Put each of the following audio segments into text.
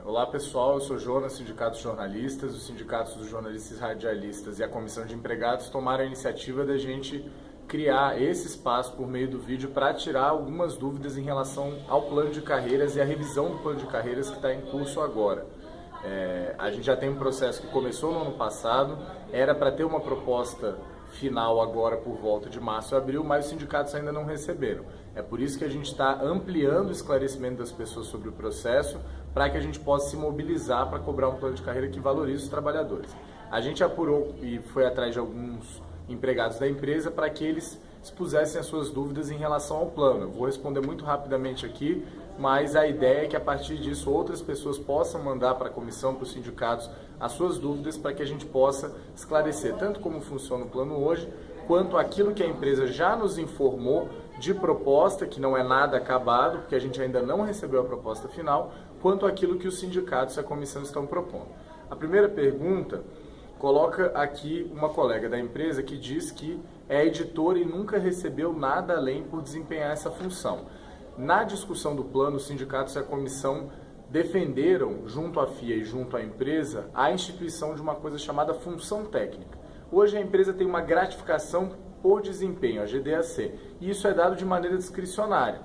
Olá pessoal, eu sou Jonas, Sindicato dos Jornalistas. Os sindicatos dos jornalistas e radialistas e a Comissão de Empregados tomaram a iniciativa da gente criar esse espaço por meio do vídeo para tirar algumas dúvidas em relação ao plano de carreiras e a revisão do plano de carreiras que está em curso agora. A gente já tem um processo que começou no ano passado, era para ter uma proposta final agora por volta de março e abril, mas os sindicatos ainda não receberam. É por isso que a gente está ampliando o esclarecimento das pessoas sobre o processo, para que a gente possa se mobilizar para cobrar um plano de carreira que valorize os trabalhadores. A gente apurou e foi atrás de alguns empregados da empresa para que eles expusessem as suas dúvidas em relação ao plano. Eu vou responder muito rapidamente aqui, mas a ideia é que a partir disso outras pessoas possam mandar para a comissão, para os sindicatos, as suas dúvidas para que a gente possa esclarecer tanto como funciona o plano hoje, quanto aquilo que a empresa já nos informou de proposta, que não é nada acabado, porque a gente ainda não recebeu a proposta final, quanto aquilo que os sindicatos e a comissão estão propondo. A primeira pergunta coloca aqui uma colega da empresa que diz que é editora e nunca recebeu nada além por desempenhar essa função. Na discussão do plano, os sindicatos e a comissão defenderam, junto à FIA e junto à empresa, a instituição de uma coisa chamada função técnica. Hoje a empresa tem uma gratificação por desempenho, a GDAC, e isso é dado de maneira discricionária.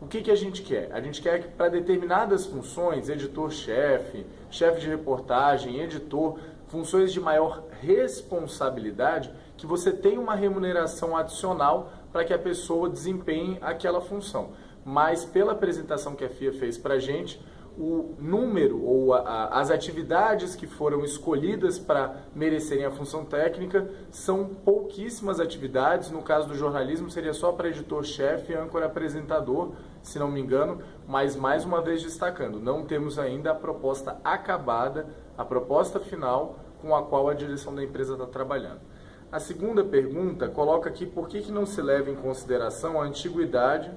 O que a gente quer? A gente quer que para determinadas funções, editor-chefe, chefe de reportagem, editor, funções de maior responsabilidade, que você tenha uma remuneração adicional para que a pessoa desempenhe aquela função. Mas pela apresentação que a FIA fez para a gente, o número ou as atividades que foram escolhidas para merecerem a função técnica são pouquíssimas atividades. No caso do jornalismo seria só para editor-chefe, âncora, apresentador, se não me engano, mas mais uma vez destacando, não temos ainda a proposta acabada, a proposta final com a qual a direção da empresa está trabalhando. A segunda pergunta coloca aqui por que não se leva em consideração a antiguidade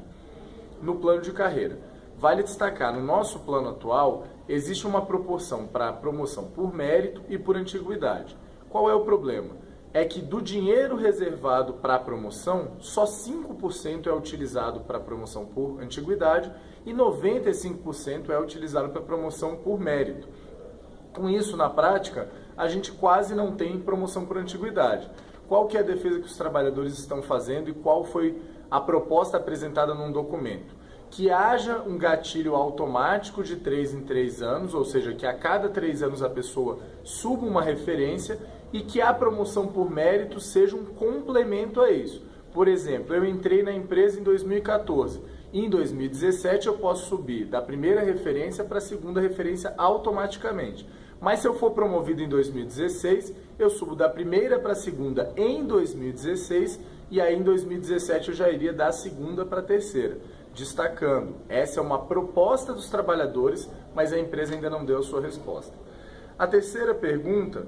no plano de carreira. Vale destacar, no nosso plano atual, existe uma proporção para promoção por mérito e por antiguidade. Qual é o problema? É que do dinheiro reservado para a promoção, só 5% é utilizado para a promoção por antiguidade e 95% é utilizado para a promoção por mérito. Com isso, na prática, a gente quase não tem promoção por antiguidade. Qual que é a defesa que os trabalhadores estão fazendo e qual foi a proposta apresentada num documento? Que haja um gatilho automático de 3 em 3 anos, ou seja, que a cada 3 anos a pessoa suba uma referência e que a promoção por mérito seja um complemento a isso. Por exemplo, eu entrei na empresa em 2014 e em 2017 eu posso subir da primeira referência para a segunda referência automaticamente. Mas se eu for promovido em 2016, eu subo da primeira para a segunda em 2016 e aí em 2017 eu já iria da segunda para a terceira. Destacando, essa é uma proposta dos trabalhadores, mas a empresa ainda não deu a sua resposta. A terceira pergunta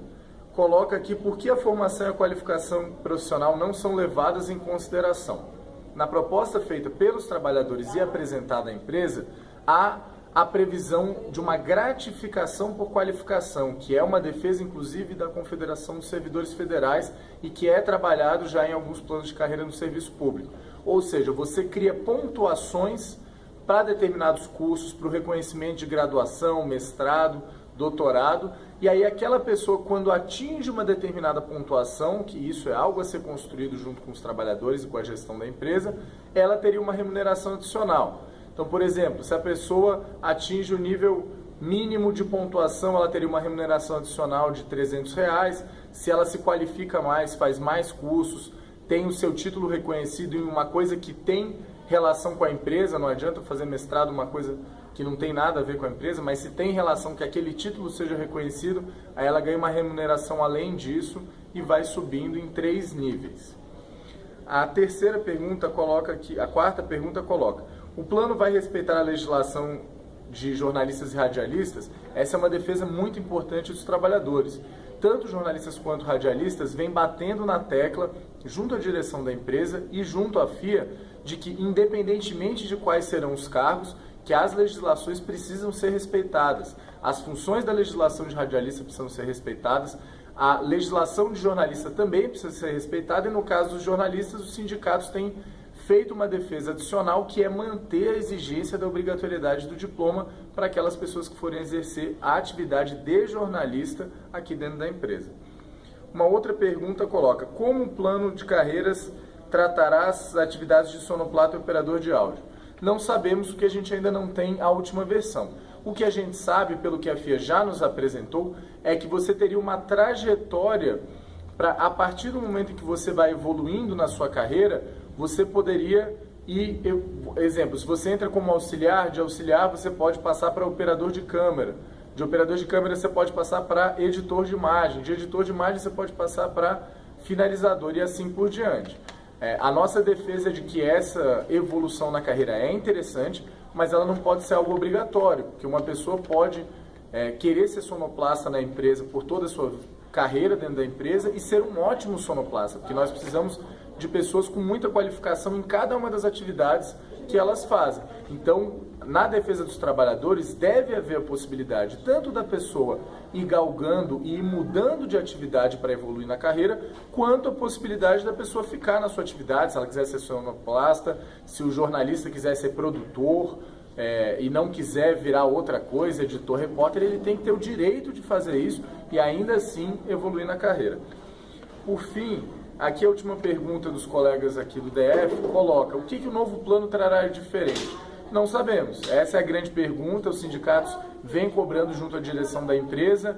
coloca aqui por que a formação e a qualificação profissional não são levadas em consideração. Na proposta feita pelos trabalhadores e apresentada à empresa, há a previsão de uma gratificação por qualificação, que é uma defesa inclusive da Confederação dos Servidores Federais e que é trabalhado já em alguns planos de carreira no serviço público. Ou seja, você cria pontuações para determinados cursos, para o reconhecimento de graduação, mestrado, doutorado, e aí aquela pessoa, quando atinge uma determinada pontuação, que isso é algo a ser construído junto com os trabalhadores e com a gestão da empresa, ela teria uma remuneração adicional. Então, por exemplo, se a pessoa atinge o nível mínimo de pontuação, ela teria uma remuneração adicional de R$300. Se ela se qualifica mais, faz mais cursos, tem o seu título reconhecido em uma coisa que tem relação com a empresa, não adianta fazer mestrado uma coisa que não tem nada a ver com a empresa, mas se tem relação que aquele título seja reconhecido, aí ela ganha uma remuneração além disso e vai subindo em 3 níveis. A terceira pergunta coloca aqui, a quarta pergunta coloca: o plano vai respeitar a legislação de jornalistas e radialistas? Essa é uma defesa muito importante dos trabalhadores. Tanto jornalistas quanto radialistas vêm batendo na tecla, junto à direção da empresa e junto à FIA, de que independentemente de quais serão os cargos, que as legislações precisam ser respeitadas. As funções da legislação de radialista precisam ser respeitadas, A legislação de jornalista também precisa ser respeitada e, no caso dos jornalistas, os sindicatos têm feito uma defesa adicional, que é manter a exigência da obrigatoriedade do diploma para aquelas pessoas que forem exercer a atividade de jornalista aqui dentro da empresa. Uma outra pergunta coloca: como o plano de carreiras tratará as atividades de sonoplata e operador de áudio? Não sabemos, porque a gente ainda não tem a última versão. O que a gente sabe, pelo que a FIA já nos apresentou, é que você teria uma trajetória para, a partir do momento em que você vai evoluindo na sua carreira, você poderia ir, exemplo, se você entra como auxiliar, de auxiliar você pode passar para operador de câmera, de operador de câmera você pode passar para editor de imagem, de editor de imagem você pode passar para finalizador e assim por diante. A nossa defesa é de que essa evolução na carreira é interessante, mas ela não pode ser algo obrigatório, porque uma pessoa pode querer ser sonoplasta na empresa por toda a sua carreira dentro da empresa e ser um ótimo sonoplasta, porque nós precisamos de pessoas com muita qualificação em cada uma das atividades que elas fazem. Então, na defesa dos trabalhadores, deve haver a possibilidade tanto da pessoa ir galgando e ir mudando de atividade para evoluir na carreira, quanto a possibilidade da pessoa ficar na sua atividade, se ela quiser ser sonoplasta, se o jornalista quiser ser produtor, e não quiser virar outra coisa, editor, repórter, ele tem que ter o direito de fazer isso e ainda assim evoluir na carreira. Por fim, aqui a última pergunta dos colegas aqui do DF coloca: o que o novo plano trará de diferente? Não sabemos. Essa é a grande pergunta. Os sindicatos vêm cobrando junto à direção da empresa,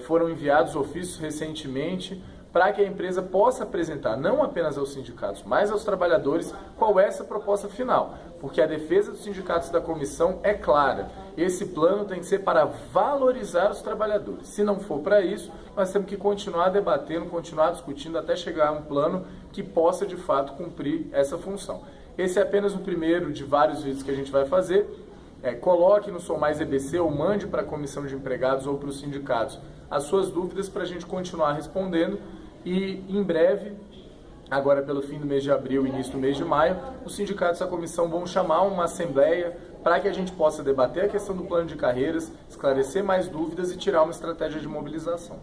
foram enviados ofícios recentemente para que a empresa possa apresentar, não apenas aos sindicatos, mas aos trabalhadores, qual é essa proposta final. Porque a defesa dos sindicatos da comissão é clara. Esse plano tem que ser para valorizar os trabalhadores. Se não for para isso, nós temos que continuar debatendo, continuar discutindo até chegar a um plano que possa, de fato, cumprir essa função. Esse é apenas o primeiro de vários vídeos que a gente vai fazer. Coloque no Sou Mais EBC ou mande para a comissão de empregados ou para os sindicatos as suas dúvidas para a gente continuar respondendo. E em breve, agora pelo fim do mês de abril, início do mês de maio, os sindicatos da comissão vão chamar uma assembleia para que a gente possa debater a questão do plano de carreiras, esclarecer mais dúvidas e tirar uma estratégia de mobilização.